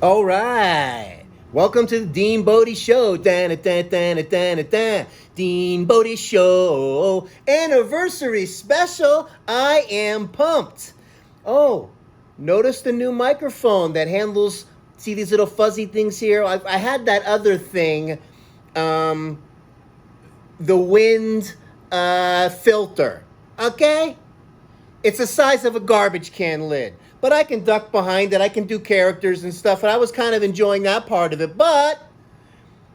All right. Welcome to the Dean Bodie Show. Dean Bodie Show. Anniversary special. I am pumped. Oh, notice the new microphone that handles, see these little fuzzy things here? I had that other thing, the wind filter. Okay? It's the size of a garbage can lid. But I can duck behind it. I can do characters and stuff. And I was kind of enjoying that part of it. But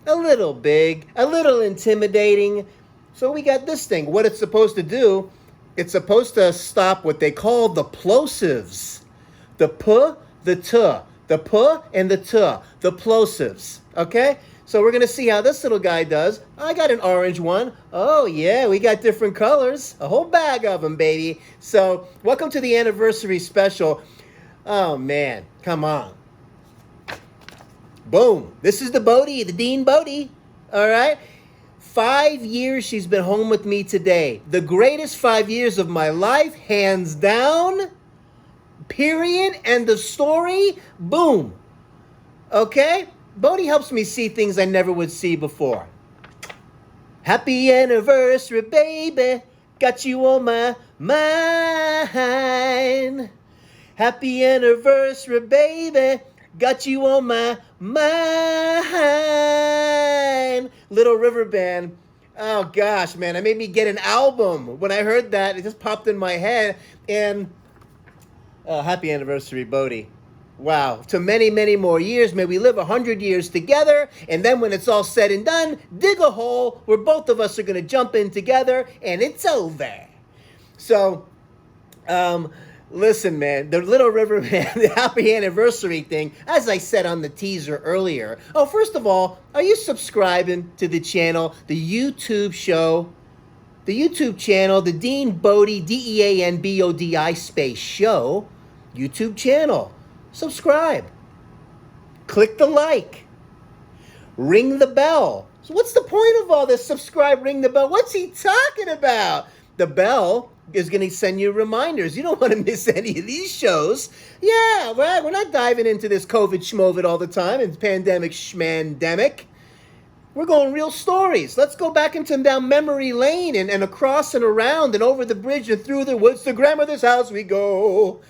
a little big, a little intimidating. So we got this thing. What it's supposed to do, it's supposed to stop what they call the plosives. The p, the t. The p and the t. The plosives. Okay? So we're going to see how this little guy does. I got an orange one. Oh, yeah, we got different colors. A whole bag of them, baby. So welcome to the anniversary special. Oh, man. Come on. Boom. This is the Bodie, the Dean Bodie. All right? 5 years she's been home with me today. The greatest 5 years of my life, hands down. Period. End of story. Boom. Okay? Bodie helps me see things I never would see before. Happy anniversary, baby. Got you on my mind. Happy anniversary, baby. Got you on my mind. Little River Band. Oh, gosh, man. It made me get an album. When I heard that, it just popped in my head. And happy anniversary, Bodie. Wow. To many, many more years. May we live 100 years together. And then when it's all said and done, dig a hole where both of us are going to jump in together. And it's over. So, listen, man. The Little River Man, the happy anniversary thing, as I said on the teaser earlier. Oh, first of all, are you subscribing to the channel, the YouTube show? The YouTube channel, the Dean Bodie, DEANBODI space show, YouTube channel. Subscribe. Click the like. Ring the bell. So what's the point of all this? Subscribe, ring the bell. What's he talking about? The bell is going to send you reminders. You don't want to miss any of these shows. Yeah, right. We're not diving into this COVID schmovid all the time and pandemic schmandemic. We're going real stories. Let's go back into down memory lane and across and around and over the bridge and through the woods to grandmother's house we go.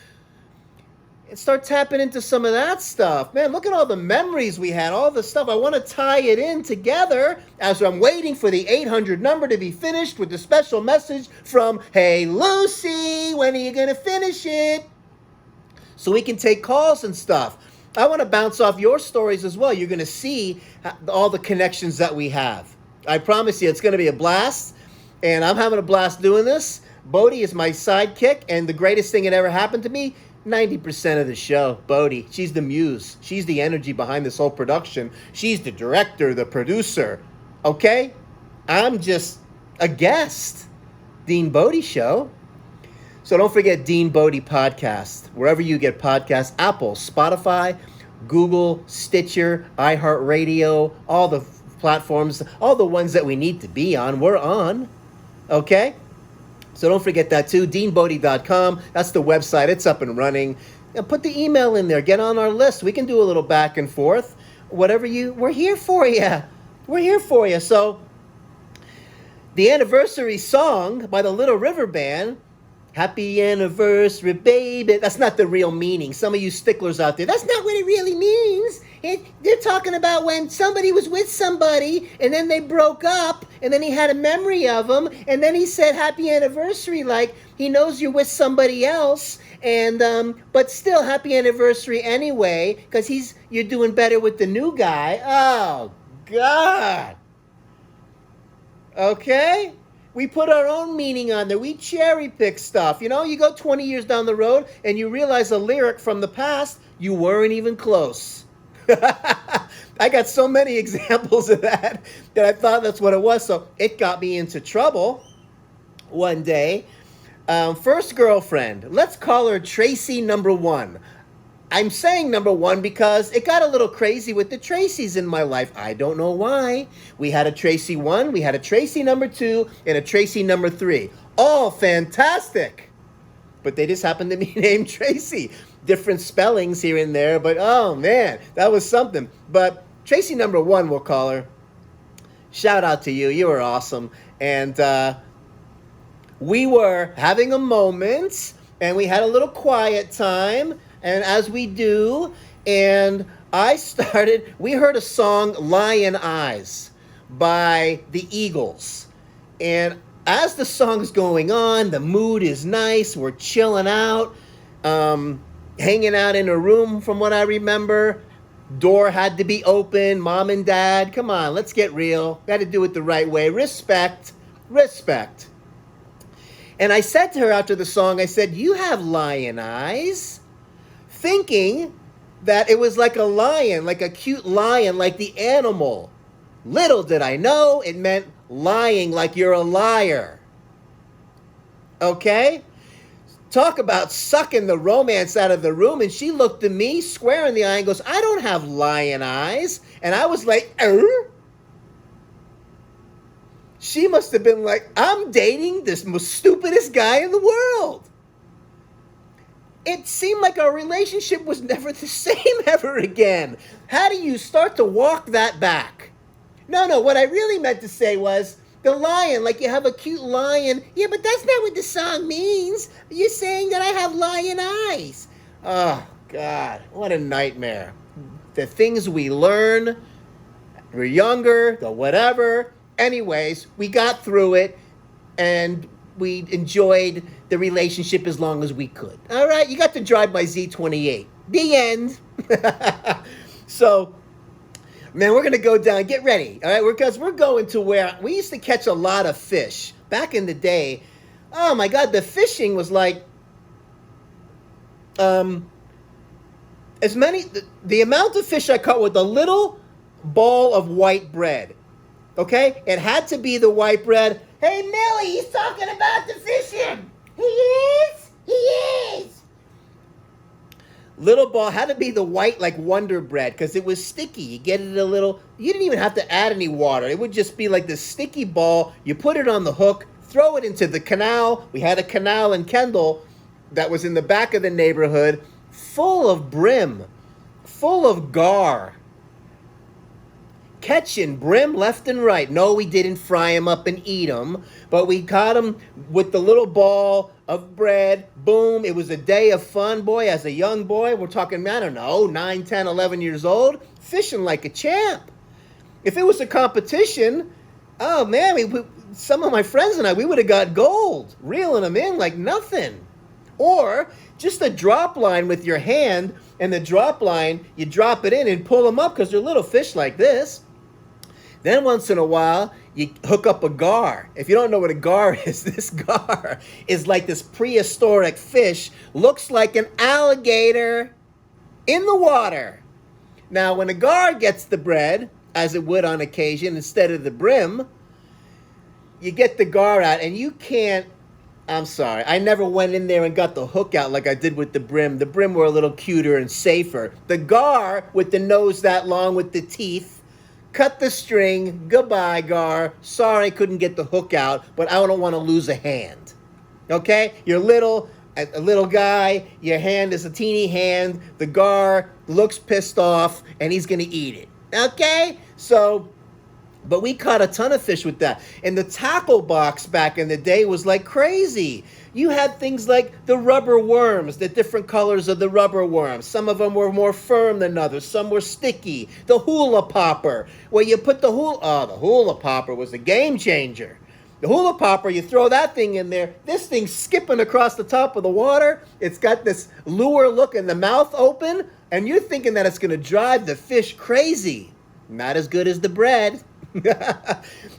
And start tapping into some of that stuff. Man, look at all the memories we had, all the stuff. I want to tie it in together as I'm waiting for the 800 number to be finished with the special message from, hey, Lucy, when are you going to finish it? So we can take calls and stuff. I want to bounce off your stories as well. You're going to see all the connections that we have. I promise you, it's going to be a blast. And I'm having a blast doing this. Bodie is my sidekick. And the greatest thing that ever happened to me, 90% of the show, Bodie. She's the muse. She's the energy behind this whole production. She's the director, the producer. Okay? I'm just a guest. Dean Bodie Show. So don't forget Dean Bodie Podcast. Wherever you get podcasts, Apple, Spotify, Google, Stitcher, iHeartRadio, all the platforms, all the ones that we need to be on, we're on. Okay? So don't forget that too, deanbodie.com. That's the website. It's up and running. And put the email in there. Get on our list. We can do a little back and forth. Whatever we're here for you. We're here for you. So the anniversary song by the Little River Band, happy anniversary, baby. That's not the real meaning. Some of you sticklers out there, that's not what it really means. They're talking about when somebody was with somebody and then they broke up and then he had a memory of them and then he said happy anniversary like he knows you're with somebody else and but still happy anniversary anyway because you're doing better with the new guy. Oh, God. Okay? We put our own meaning on there. We cherry pick stuff. You know, you go 20 years down the road and you realize a lyric from the past, you weren't even close. I got so many examples of that I thought that's what it was. So it got me into trouble one day. First girlfriend, let's call her Tracy number 1. I'm saying number 1 because it got a little crazy with the Tracys in my life. I don't know why. We had a Tracy 1, we had a Tracy number 2, and a Tracy number 3. All fantastic. But they just happened to be named Tracy. different spellings here and there, but oh man, that was something. But Tracy number one, we'll call her. Shout out to you. You were awesome. And we were having a moment, and we had a little quiet time, and as we do, and we heard a song, Lion Eyes, by the Eagles. And as the song's going on, the mood is nice, we're chilling out, hanging out in a room from what I remember. Door had to be open, mom and dad, come on, let's get real. Got to do it the right way. Respect. And I said to her after the song, I said, you have lion eyes, thinking that it was like a lion, like a cute lion, like the animal. Little did I know it meant lying like you're a liar. Okay? Talk about sucking the romance out of the room. And she looked at me square in the eye and goes, I don't have lion eyes. And I was like, She must have been like, I'm dating this most stupidest guy in the world. It seemed like our relationship was never the same ever again. How do you start to walk that back? No, what I really meant to say was, the lion, like you have a cute lion. Yeah, but that's not what the song means. You're saying that I have lion eyes. Oh, God, what a nightmare. The things we learn, we're younger, the whatever. Anyways, we got through it, and we enjoyed the relationship as long as we could. All right, you got to drive my Z28. The end. So, man, we're going to go down. Get ready, all right? Because we're going to where we used to catch a lot of fish. Back in the day, oh, my God, the fishing was like the amount of fish I caught with a little ball of white bread, okay? It had to be the white bread. Hey, Millie, he's talking about the fishing. He is? He is. Little ball had to be the white, like Wonder Bread, because it was sticky. You get it a little, you didn't even have to add any water. It would just be like this sticky ball. You put it on the hook, throw it into the canal. We had a canal in Kendall that was in the back of the neighborhood, full of brim, full of gar. Catching brim left and right. No, we didn't fry them up and eat them, but we caught them with the little ball of bread. Boom. It was a day of fun, boy. As a young boy, we're talking, I don't know, 9, 10, 11 years old, fishing like a champ. If it was a competition, oh, man, some of my friends and I, we would have got gold, reeling them in like nothing. Or just a drop line with your hand, and the drop line, you drop it in and pull them up because they're little fish like this. Then once in a while, you hook up a gar. If you don't know what a gar is, this gar is like this prehistoric fish. Looks like an alligator in the water. Now, when a gar gets the bread, as it would on occasion, instead of the brim, you get the gar out, and you can't, I'm sorry, I never went in there and got the hook out like I did with the brim. The brim were a little cuter and safer. The gar, with the nose that long with the teeth, cut the string, goodbye, gar. Sorry, couldn't get the hook out, but I don't want to lose a hand. Okay? You're a little guy, your hand is a teeny hand, the gar looks pissed off, and he's going to eat it. Okay? So, but we caught a ton of fish with that. And the tackle box back in the day was like crazy. You had things like the rubber worms, the different colors of the rubber worms. Some of them were more firm than others. Some were sticky. The hula popper, where you put the hula popper was a game changer. The hula popper, you throw that thing in there. This thing's skipping across the top of the water. It's got this lure look and the mouth open, and you're thinking that it's going to drive the fish crazy. Not as good as the bread.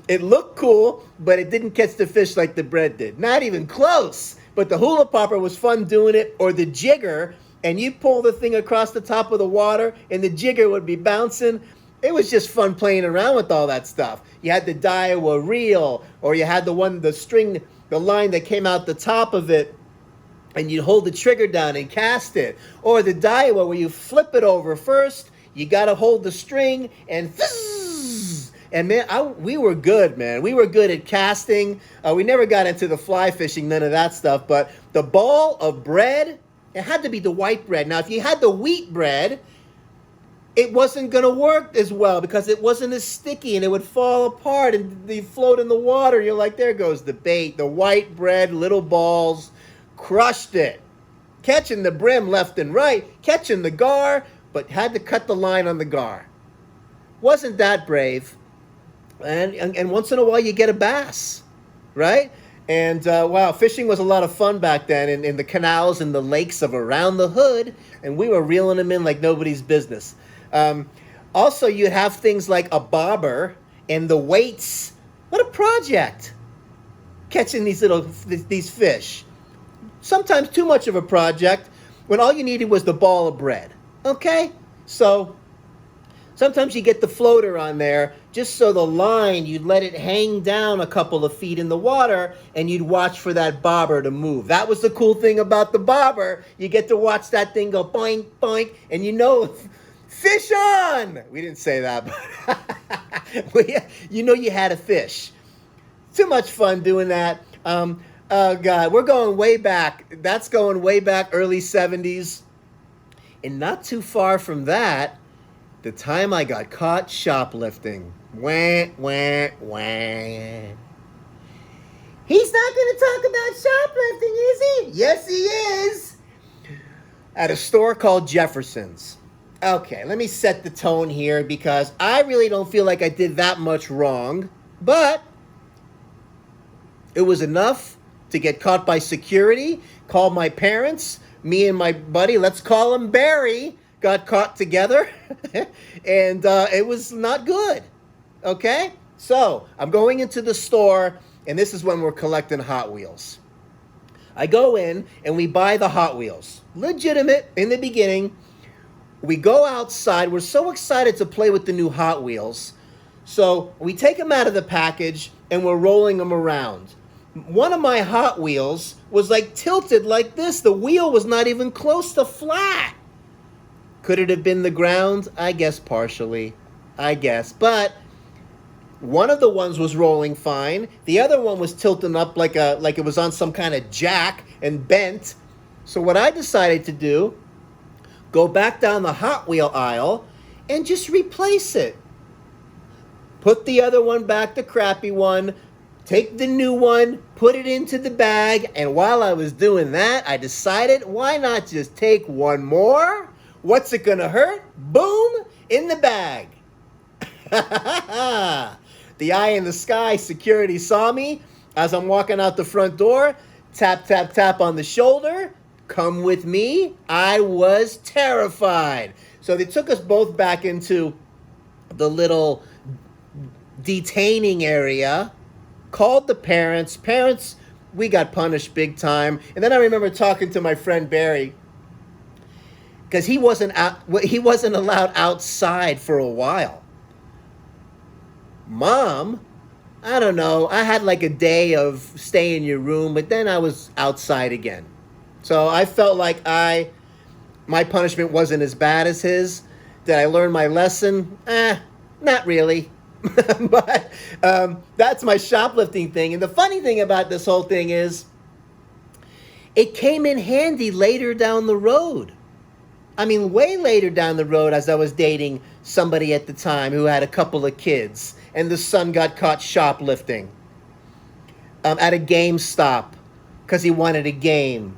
It looked cool, but it didn't catch the fish like the bread did. Not even close. But the hula popper was fun doing it, or the jigger, and you pull the thing across the top of the water, and the jigger would be bouncing. It was just fun playing around with all that stuff. You had the Daiwa reel, or you had the line that came out the top of it, and you'd hold the trigger down and cast it. Or the Daiwa, where you flip it over first, you got to hold the string, and and man, we were good, man. We were good at casting. We never got into the fly fishing, none of that stuff. But the ball of bread It had to be the white bread. Now, if you had the wheat bread, it wasn't going to work as well because it wasn't as sticky and it would fall apart and they float in the water. You're like, there goes the bait. The white bread, little balls, crushed it. Catching the brim left and right, catching the gar, but had to cut the line on the gar. Wasn't that brave. And once in a while you get a bass, right? And wow, fishing was a lot of fun back then in the canals and the lakes of around the hood, and we were reeling them in like nobody's business. Also, you'd have things like a bobber and the weights. What a project! Catching these fish. Sometimes too much of a project when all you needed was the ball of bread. Okay? So sometimes you get the floater on there just so the line, you'd let it hang down a couple of feet in the water and you'd watch for that bobber to move. That was the cool thing about the bobber. You get to watch that thing go boink, boink, and you know, fish on! We didn't say that, but you had a fish. Too much fun doing that. Oh, God, we're going way back. That's going way back, early 70s. And not too far from that, the time I got caught shoplifting. Wah, wah, wah. He's not going to talk about shoplifting, is he? Yes, he is. At a store called Jefferson's. Okay, let me set the tone here because I really don't feel like I did that much wrong. But it was enough to get caught by security, called my parents, me and my buddy, let's call him Barry, got caught together, and it was not good, okay? So, I'm going into the store, and this is when we're collecting Hot Wheels. I go in, and we buy the Hot Wheels. Legitimate in the beginning. We go outside. We're so excited to play with the new Hot Wheels. So, we take them out of the package, and we're rolling them around. One of my Hot Wheels was like tilted like this. The wheel was not even close to flat. Could it have been the ground? I guess partially. But one of the ones was rolling fine. The other one was tilting up like it was on some kind of jack and bent. So what I decided to do, go back down the Hot Wheel aisle and just replace it. Put the other one back, the crappy one. Take the new one, put it into the bag, and while I was doing that, I decided, why not just take one more? What's it gonna hurt? Boom, in the bag. The eye in the sky security saw me as I'm walking out the front door. Tap, tap, tap on the shoulder. Come with me. I was terrified. So they took us both back into the little detaining area. Called the parents. Parents, we got punished big time. And then I remember talking to my friend Barry because he wasn't allowed outside for a while. Mom, I don't know. I had like a day of stay in your room, but then I was outside again. So I felt like my punishment wasn't as bad as his. Did I learn my lesson? Not really. But that's my shoplifting thing. And the funny thing about this whole thing is it came in handy later down the road. I mean, way later down the road as I was dating somebody at the time who had a couple of kids. And the son got caught shoplifting at a GameStop because he wanted a game.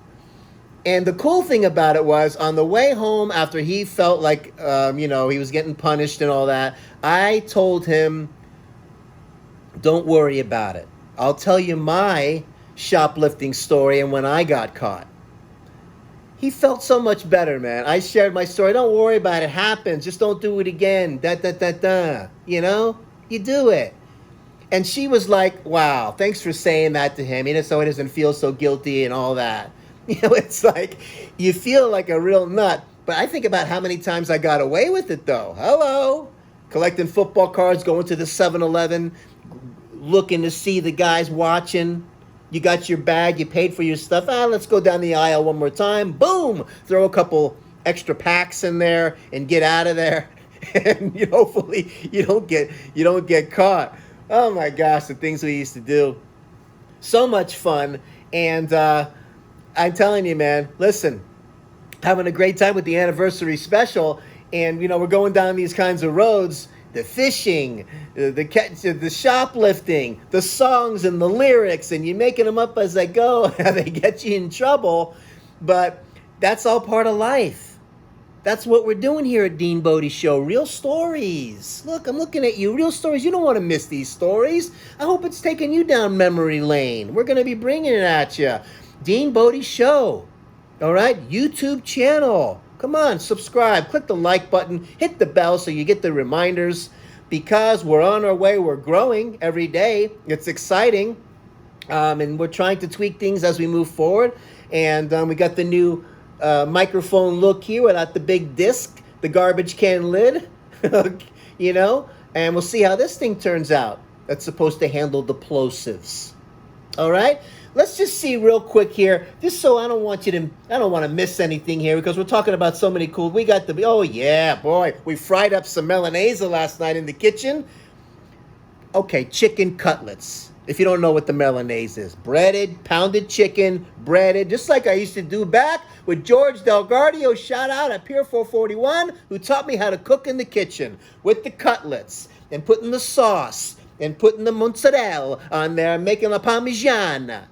And the cool thing about it was, on the way home, after he felt like, he was getting punished and all that, I told him, don't worry about it. I'll tell you my shoplifting story and when I got caught. He felt so much better, man. I shared my story. Don't worry about it. It happens. Just don't do it again. You know? You do it. And she was like, wow, thanks for saying that to him, so he doesn't feel so guilty and all that. It's like, you feel like a real nut. But I think about how many times I got away with it, though. Hello. Collecting football cards, going to the 7-Eleven, looking to see the guys watching. You got your bag, you paid for your stuff. Let's go down the aisle one more time. Boom! Throw a couple extra packs in there and get out of there. And hopefully you don't get caught. Oh my gosh, the things we used to do. So much fun. And I'm telling you, man, listen, having a great time with the anniversary special. And, we're going down these kinds of roads, the fishing, the shoplifting, the songs and the lyrics, and you're making them up as I go. They get you in trouble. But that's all part of life. That's what we're doing here at Dean Bodie Show. Real stories. Look, I'm looking at you. Real stories. You don't want to miss these stories. I hope it's taking you down memory lane. We're going to be bringing it at you. Dean Bodie Show. All right? YouTube channel. Come on, subscribe. Click the like button. Hit the bell so you get the reminders. Because we're on our way. We're growing every day. It's exciting. And we're trying to tweak things as we move forward. And we got the new microphone look here without the big disc, the garbage can lid, and we'll see how this thing turns out. That's supposed to handle the plosives. All right, let's just see real quick here, just so I don't want to miss anything here, because we're talking about so many cool. We got oh yeah, boy, we fried up some Milanese last night in the kitchen. Okay, chicken cutlets. If you don't know what the Milanese is, breaded, pounded chicken, breaded, just like I used to do back with George DelGuardio, shout out at Pier 441, who taught me how to cook in the kitchen with the cutlets and putting the sauce and putting the mozzarella on there and making la parmigiana.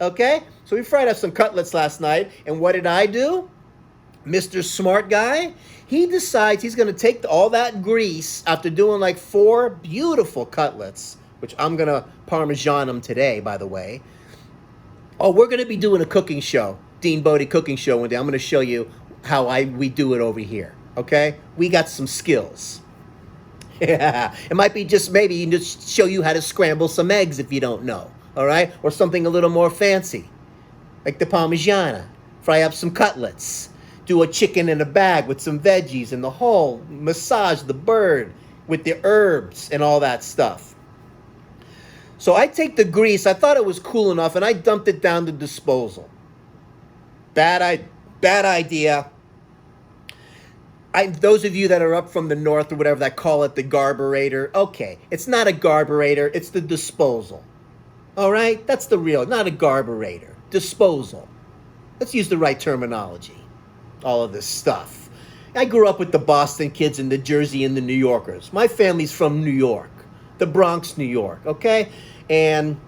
Okay? So we fried up some cutlets last night, and what did I do? Mr. Smart Guy, he decides he's going to take all that grease after doing like 4 beautiful cutlets, which I'm going to Parmesan them today, by the way. Oh, we're going to be doing a cooking show, Dean Bodie cooking show one day. I'm going to show you how we do it over here, okay? We got some skills. Yeah, it might be just maybe just show you how to scramble some eggs if you don't know, all right? Or something a little more fancy, like the Parmigiana. Fry up some cutlets. Do a chicken in a bag with some veggies and the whole. Massage the bird with the herbs and all that stuff. So I take the grease, I thought it was cool enough, and I dumped it down the disposal. Bad idea. Those of you that are up from the north or whatever that call it the garburator, okay, it's not a garburator, it's the disposal. All right? That's the real, not a garburator. Disposal. Let's use the right terminology. All of this stuff. I grew up with the Boston kids and the Jersey and the New Yorkers. My family's from New York. The Bronx, New York, okay? And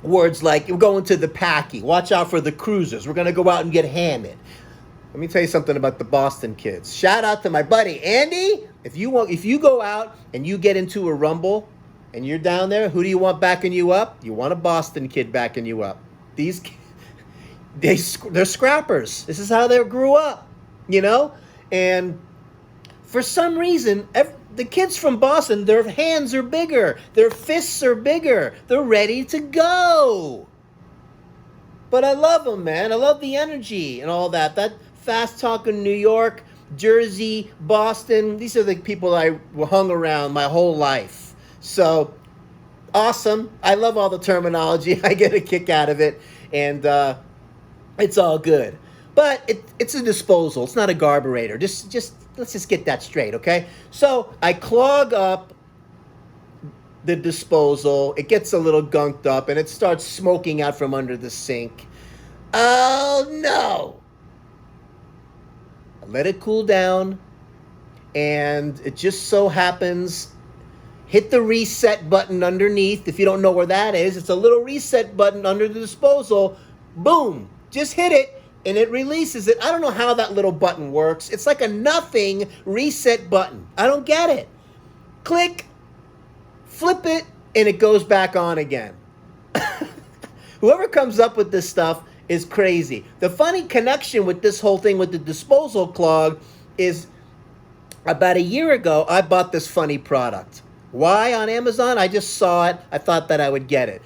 words like, we're going to the Packy. Watch out for the cruisers. We're going to go out and get hammered. Let me tell you something about the Boston kids. Shout out to my buddy Andy. If you go out and you get into a rumble and you're down there, who do you want backing you up? You want a Boston kid backing you up. They're scrappers. This is how they grew up, And for some reason, the kids from Boston, their hands are bigger. Their fists are bigger. They're ready to go. But I love them, man. I love the energy and all that. That fast-talking New York, Jersey, Boston, these are the people I hung around my whole life. So, awesome. I love all the terminology. I get a kick out of it. And it's all good. But it's a disposal. It's not a garburator. Let's just get that straight, okay? So I clog up the disposal. It gets a little gunked up, and it starts smoking out from under the sink. Oh, no. I let it cool down, and it just so happens, hit the reset button underneath. If you don't know where that is, it's a little reset button under the disposal. Boom. Just hit it. And it releases it. I don't know how that little button works. It's like a nothing reset button. I don't get it. Click, flip it, and it goes back on again. Whoever comes up with this stuff is crazy. The funny connection with this whole thing with the disposal clog is about a year ago, I bought this funny product. Why on Amazon? I just saw it. I thought that I would get it.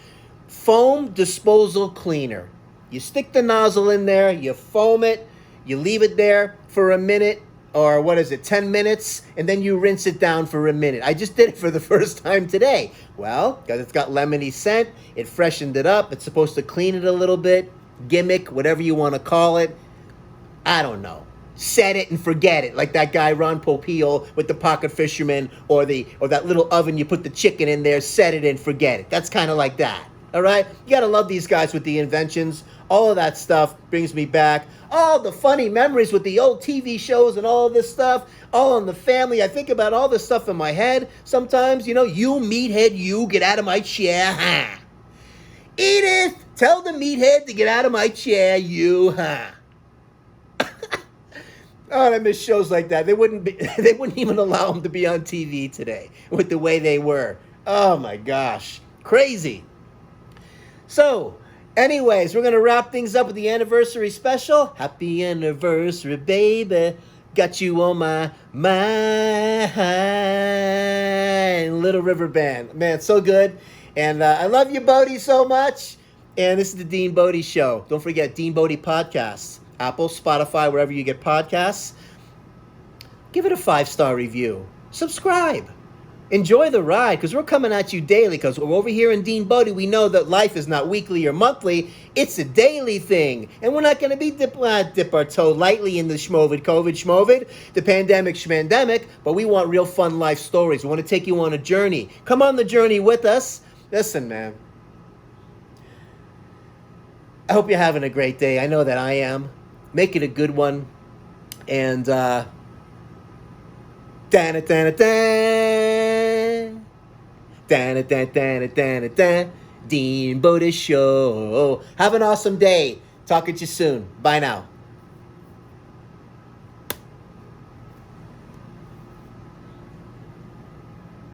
Foam disposal cleaner. You stick the nozzle in there, you foam it, you leave it there for a minute, or 10 minutes, and then you rinse it down for a minute. I just did it for the first time today. Well, because it's got lemony scent, it freshened it up, it's supposed to clean it a little bit, gimmick, whatever you want to call it. I don't know. Set it and forget it, like that guy Ron Popeil with the pocket fisherman, or that little oven you put the chicken in there, set it and forget it. That's kind of like that. All right? You got to love these guys with the inventions. All of that stuff brings me back. All the funny memories with the old TV shows and all this stuff. All in the family. I think about all this stuff in my head sometimes. You meathead, you get out of my chair, huh? Edith, tell the meathead to get out of my chair, you, huh? Oh, I miss shows like that. They wouldn't even allow them to be on TV today with the way they were. Oh my gosh. Crazy. So, anyways, we're going to wrap things up with the anniversary special. Happy anniversary, baby. Got you on my mind. Little River Band. Man, it's so good. And I love you, Bodie, so much. And this is the Dean Bodie Show. Don't forget, Dean Bodie Podcasts. Apple, Spotify, wherever you get podcasts. Give it a 5-star review. Subscribe. Enjoy the ride, because we're coming at you daily, because we're over here in Dean Bodie. We know that life is not weekly or monthly. It's a daily thing. And we're not going to be dip our toe lightly in the COVID, the pandemic, schmandemic, but we want real fun life stories. We want to take you on a journey. Come on the journey with us. Listen, man. I hope you're having a great day. I know that I am. Make it a good one. And, Dean Bodie Show. Have an awesome day. Talk to you soon. Bye now.